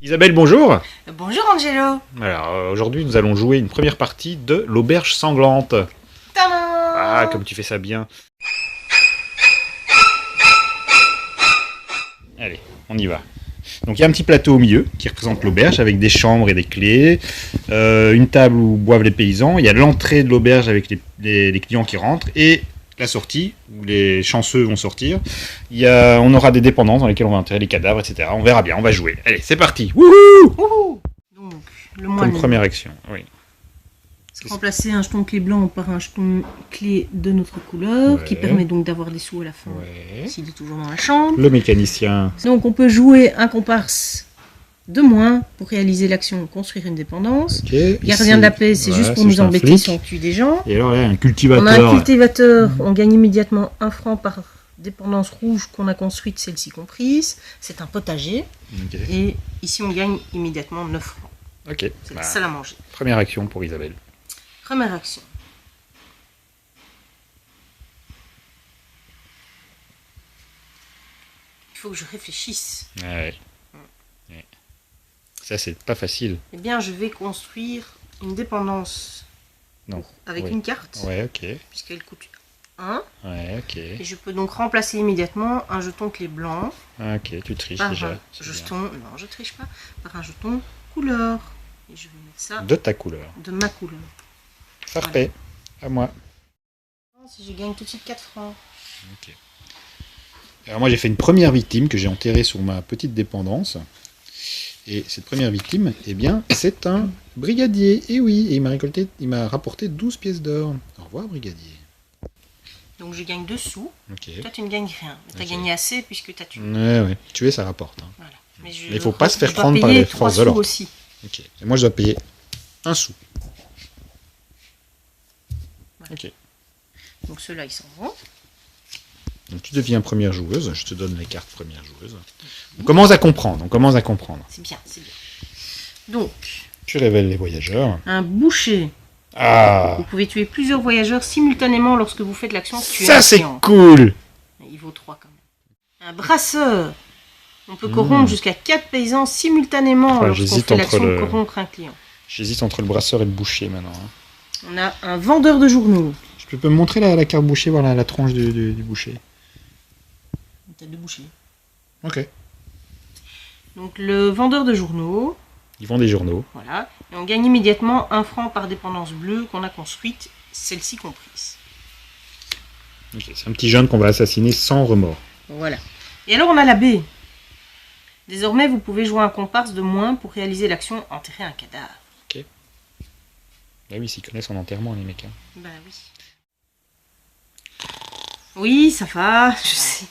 Isabelle, bonjour. Bonjour Angelo. Alors, aujourd'hui, nous allons jouer une première partie de l'auberge sanglante. Tadam. Ah, comme tu fais ça bien. Allez, on y va. Donc, il y a un petit plateau au milieu qui représente l'auberge avec des chambres et des clés, une table où boivent les paysans. Il y a l'entrée de l'auberge avec les clients qui rentrent et la sortie où les chanceux vont sortir. On aura des dépendances dans lesquelles on va enterrer les cadavres, etc. On verra bien, on va jouer. Allez, c'est parti. Wouhou! Wouhou. Donc, le Comme moine. première action, oui. Remplacer un jeton clé blanc par un jeton clé de notre couleur, Ouais. qui permet donc d'avoir des sous à la fin, Ouais. s'il est toujours dans la chambre. Le mécanicien. Donc on peut jouer un comparse de moins pour réaliser l'action construire une dépendance. Okay. Gardien de la paix, c'est Voilà, juste pour c'est nous un embêter flic. si on tue des gens. Et alors, il y a un On a un cultivateur. cultivateur, on gagne immédiatement 1 franc par dépendance rouge qu'on a construite, celle-ci comprise. C'est un potager. Ok. Et ici on gagne immédiatement 9 francs. Ok. C'est Bah, la salle à manger. première action pour Isabelle. Première action. Il faut que je réfléchisse. Ouais. Ouais. Ça, c'est pas facile. Eh bien, je vais construire une dépendance Non. avec Oui. une carte, Ouais, ok. puisqu'elle coûte 1. Ouais, ok. Et je peux donc remplacer immédiatement un jeton clé blanc Ah, ok, tu triches par déjà. un c'est bien. jeton, non je triche pas, par un jeton couleur. Et je vais mettre ça De ta couleur. de ma couleur. Parfait. À moi. Si je gagne tout de suite 4 francs. Ok. Alors moi, j'ai fait une première victime que j'ai enterrée sur ma petite dépendance. Et cette première victime, eh bien, c'est un brigadier. Et oui, et il m'a rapporté 12 pièces d'or. Au revoir, brigadier. Donc je gagne 2 sous. Ok. Toi tu ne gagnes rien. Mais tu as Ok. gagné assez puisque tu as tué. Ouais. Tuer, ça rapporte. Hein. Voilà. Mais il faut pas se faire je dois prendre par payer les 3 forces de sous l'ordre. aussi. Ok. Et moi, je dois payer 1 sou. Voilà. Ok. Donc ceux-là ils s'en vont. Donc tu deviens première joueuse. Je te donne les cartes première joueuse. On commence à comprendre. C'est bien, c'est bien. Donc, Tu révèles les voyageurs. un boucher. Ah, Vous pouvez tuer plusieurs voyageurs simultanément lorsque vous faites l'action tuer ça un c'est client. cool. Il vaut 3 quand même. Un brasseur. On peut corrompre jusqu'à 4 paysans simultanément Ouais, lorsqu'on j'hésite fait entre l'action le- de corrompre un client. J'hésite entre le brasseur et le boucher maintenant. Hein. On a un vendeur de journaux. Tu peux me montrer la carte boucher, voilà la tronche du boucher. Une tête de boucher. Ok. Donc le vendeur de journaux, Ils vendent des journaux. voilà. Et on gagne immédiatement 1 franc par dépendance bleue qu'on a construite, celle-ci comprise. Ok, c'est un petit jeune qu'on va assassiner sans remords. Voilà. Et alors on a la baie. Désormais, vous pouvez jouer un comparse de moins pour réaliser l'action enterrer un cadavre. Ah oui, s'ils connaissent son enterrement, les mecs. Hein. Ben oui. Oui, ça va, je sais.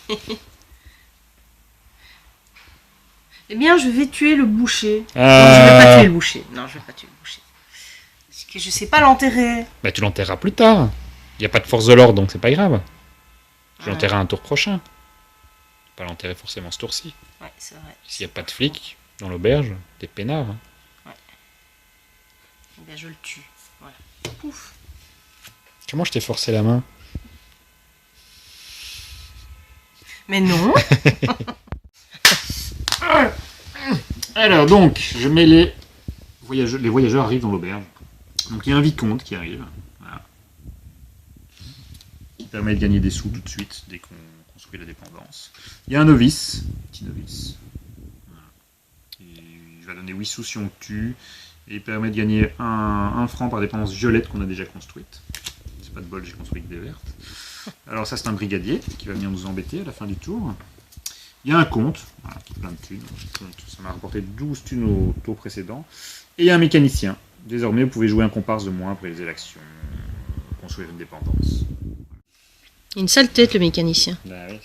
Eh bien, je vais tuer le boucher. Non, je vais pas tuer le boucher. Non, je vais pas tuer le boucher. Parce que je sais pas l'enterrer. Bah tu l'enterreras plus tard. Il n'y a pas de force de l'ordre, donc c'est pas grave. Je Ouais. l'enterrerai un tour prochain. Pas l'enterrer forcément ce tour-ci. Ouais, c'est vrai. S'il n'y a pas de flics dans l'auberge, t'es peinard. Hein. Eh bien, je le tue. Voilà. Pouf. Comment je t'ai forcé la main? Mais non. Alors donc, je mets les voyageurs arrivent dans l'auberge. Donc il y a un vicomte qui arrive. Voilà. Qui permet de gagner des sous tout de suite dès qu'on construit la dépendance. Il y a un novice, petit novice. Voilà. Il va donner 8 sous si on le tue. Et il permet de gagner un franc par dépendance violette qu'on a déjà construite. C'est pas de bol, j'ai construit que des vertes. Alors ça c'est un brigadier qui va venir nous embêter à la fin du tour. Il y a un comte, voilà, qui a plein de thunes. Ça m'a rapporté 12 thunes au tour précédent. Et il y a un mécanicien. Désormais, vous pouvez jouer un comparse de moins pour réaliser l'action, construire une dépendance. Une sale tête, le mécanicien. Bah oui,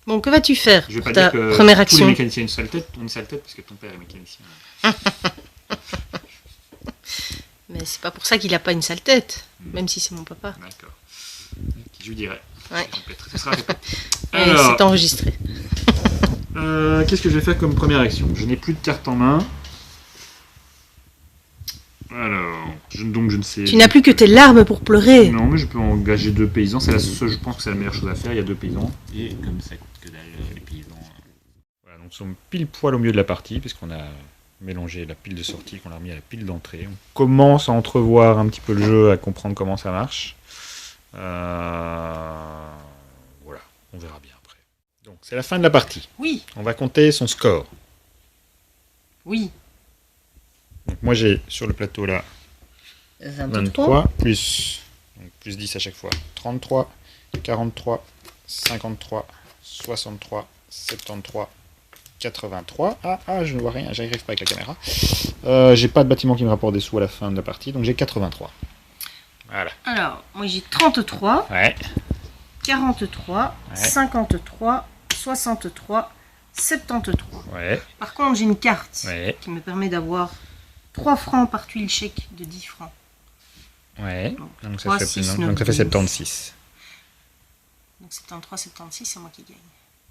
Bon, que vas-tu faire je vais pour pas ta dire que première tous action? les mécaniciens ont une sale tête. On a une sale tête parce que ton père est mécanicien. Mais c'est pas pour ça qu'il a pas une sale tête, même si c'est mon papa. D'accord. Je lui dirai. Ouais. Ce sera répété. Et Alors, c'est enregistré. qu'est-ce que je vais faire comme première action? Je n'ai plus de carte en main. Alors, donc je ne sais. Tu n'as plus que tes larmes pour pleurer. Non, mais je peux engager 2 paysans. C'est je pense que c'est la meilleure chose à faire. Il y a 2 paysans. Et comme ça coûte que dalle, les paysans. nous sommes pile poil au milieu de la partie, puisqu'on a mélangé la pile de sortie qu'on a remis à la pile d'entrée. On commence à entrevoir un petit peu le jeu, à comprendre comment ça marche. Voilà, on verra bien après. Donc c'est la fin de la partie. Oui. On va compter son score. Oui. Donc moi j'ai sur le plateau là 23 plus 10 à chaque fois. 33, 43, 53, 63, 73, 83. Je ne vois rien, j'arrive pas avec la caméra. J'ai pas de bâtiment qui me rapporte des sous à la fin de la partie, donc j'ai 83. Voilà. Alors, moi j'ai 33, Ouais. 43, Ouais. 53, 63, 73. Ouais. Par contre, j'ai une carte Ouais. qui me permet d'avoir 3 francs par tuile chèque de 10 francs. Ouais. Donc 3, ça 6, fait, 9, donc ça fait 12. 76. Donc 73, 76, c'est moi qui gagne.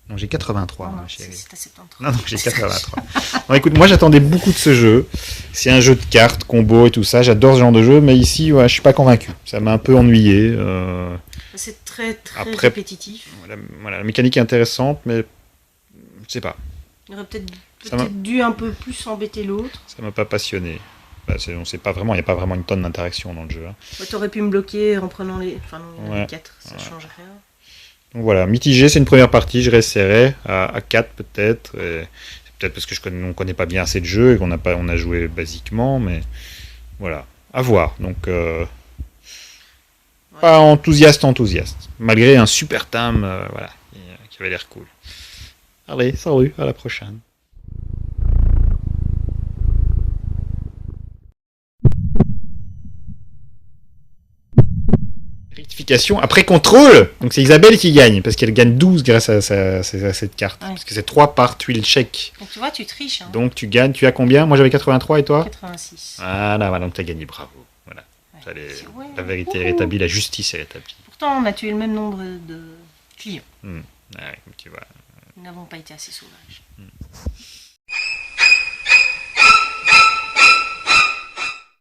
Donc j'ai 83, Non, ma non, chérie. c'est à 73. Non, j'ai 83. Bon, écoute, moi j'attendais beaucoup de ce jeu. C'est un jeu de cartes, combo et tout ça. J'adore ce genre de jeu, mais ici, ouais, je suis pas convaincu. Ça m'a un peu ennuyé. C'est très Après- répétitif. Voilà, la mécanique est intéressante, mais je sais pas. Il aurait peut-être Ça m'a- dû un peu plus embêter l'autre. Ça m'a pas passionné. On sait pas vraiment, il n'y a pas vraiment une tonne d'interaction dans le jeu. Hein. Ouais, t'aurais pu me bloquer en prenant les. Enfin, non, il y en avait Ouais. 4, ça change rien. Donc voilà, mitigé, c'est une première partie, je resterai à 4 peut-être. C'est peut-être parce que on connaît pas bien assez de jeux et on a joué basiquement, mais voilà, à voir. Donc pas enthousiaste, malgré un super thème, voilà, qui avait l'air cool. Allez, salut, à la prochaine. Rectification après contrôle. Donc c'est Isabelle qui gagne, parce qu'elle gagne 12 grâce à cette carte. Ouais. Parce que c'est 3 par tuile chèque. Donc tu vois, tu triches. Hein. Donc tu gagnes, tu as combien? Moi j'avais 83 et toi? 86. Voilà, donc tu as gagné, bravo. Voilà. Ouais. Ouais. La vérité est rétablie, la justice est rétablie. Pourtant, on a tué le même nombre de clients. Ouais, tu vois. Nous n'avons pas été assez sauvages.